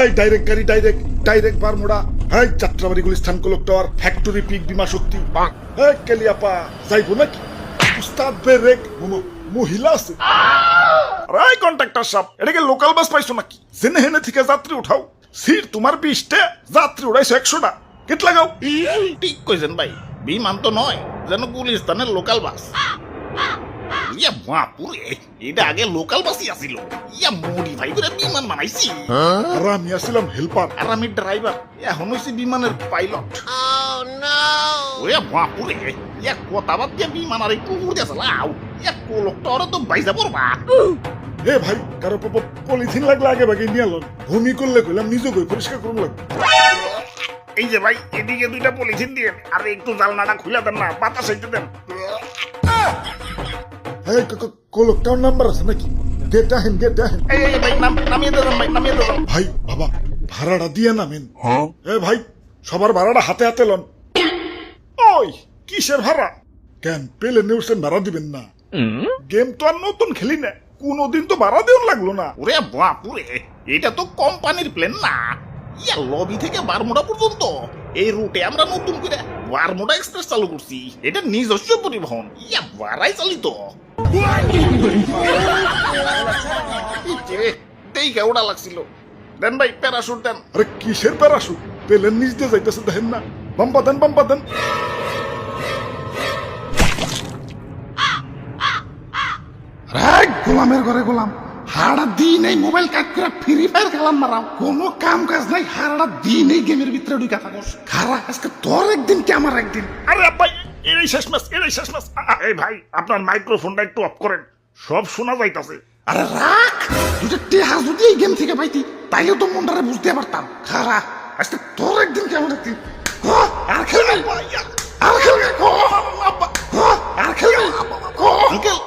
এই ডাইরেক্ট গাড়ি ডাইরেক্ট বারমুডা, এই যাত্রাবাড়ি গুলিস্তান কোলক টাওয়ার, ফ্যাক্টরি পিক বিমা শক্তি, এই কেলিয়াপা যাইবো নাকি? উস্তাদ ব্রেক মহিলা আছে। আরে কন্ট্রাক্টর সাহেব, এটাকে লোকাল বাস পাইছো নাকি? জেনে হেনে থেকে যাত্রী উঠাও। সিট তোমার 20টা, যাত্রী উঠাইছো 100টা। কেট লাগাও। ঠিক কইছেন ভাই, বিমান তো নয়, যেন গুলিস্তানের লোকাল বাস। ইয়া বাপুরে, এটা আগে লোকাল বাসই আছিল, ইয়া মডিফাই করে বিমান বানাইছি। আর আমি আসছিলাম হেল্পার। আর আমি ড্রাইভার, এখন হইছি বিমানের পাইলট। ওরে বাপুরে, ইয়া কথা বাদ দিয়ে বিমান আর একটু উড়তে চালাও, ইয়া কোলকটা ওরা তো বাইজা পড়বা। এ ভাই, কারো পলিথিন লাগলে আগে ভাগে নিয়ে আলো। ভূমি করলে কইলাম নিজে গই পরিষ্কার করুন লাগবে। এই যে ভাই, এদিকে 2টা পলিথিন দিয়ে, আর একটু জালনাটা খুলে দেন না, বাতাস হইতে দেন। এই কোলক টাওয়ার নাম্বার আছে নাকি? গেট আহেন। এই ভাই, নামিয়ে দেন ভাই, নামিয়ে দেন। ভাই বাবা, ভাড়াটা দিয়ে নামেন। এ ভাই, সবার ভাড়াটা হাতে হাতে লন। ওই কিসের ভাড়া? কেন পেলে নিউজের ভাড়া দিবেন না? গেম তো আর নতুন খেলি না, কোনদিন তো ভাড়া দেওয়ার লাগলো না। ওরে বাপুরে, এটা তো কোম্পানির প্লেন না, ইয়া লবি থেকে বারমুডা পর্যন্ত এই রুটে আমরা নতুন করে বারমুডা এক্সপ্রেস চালু করছি। এটা নিজস্ব পরিবহন, ইয়া ভাড়াই চালিত। দেখে ওটা লাগছিল। দেন ভাই, প্যারাশুট দেন। আরে কিসের প্যারাশুট? পেলেন নিচ দিয়ে যাইতেছে দেখেন না? বাম্পা দেন। গোলামের ঘরে গোলাম, হারাটা দিন এই মোবাইল কাট করে ফ্রি ফায়ার খেলাম মারাও, কোনো কাম কাজ নাই, হারাটা দিন এই গেমের ভিতরে ঢুকে থাকোস। খারা আজকে তোর একদিন কি আমার একদিন। আরে ভাই, এটাই শেষ ম্যাচ। এই ভাই, আপনার মাইক্রোফোনটা একটু অফ করেন, সব শোনা যাইতাছে। আরে রাখ, দুটো টেহা যদি এই গেম থেকে পাইতি তাইলে তো মনটারে বুঝতে পারতাম। খারা আজকে তোর একদিন কি আমার একদিন। আর খেলবে, আঙ্কেল,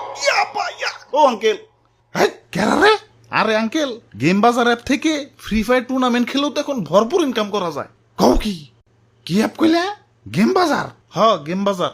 ও আঙ্কেল। আরে আঙ্কেল, গেম বাজার অ্যাপ থেকে ফ্রি ফায়ার টুর্নামেন্ট খেলেও তো এখন ভরপুর ইনকাম করা যায়। কও কি অ্যাপ কইলে? গেম বাজার? হ্যাঁ, গেম বাজার।